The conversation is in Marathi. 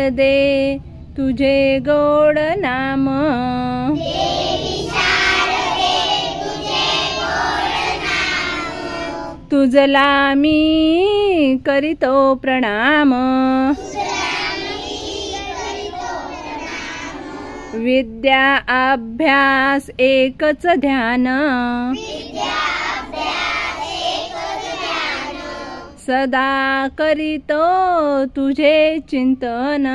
शारदे तुझे गोड नाम, तुझला मी करीतो प्रणाम, विद्या अभ्यास एकच ध्यान, सदा करीतो तुझे चिंतन,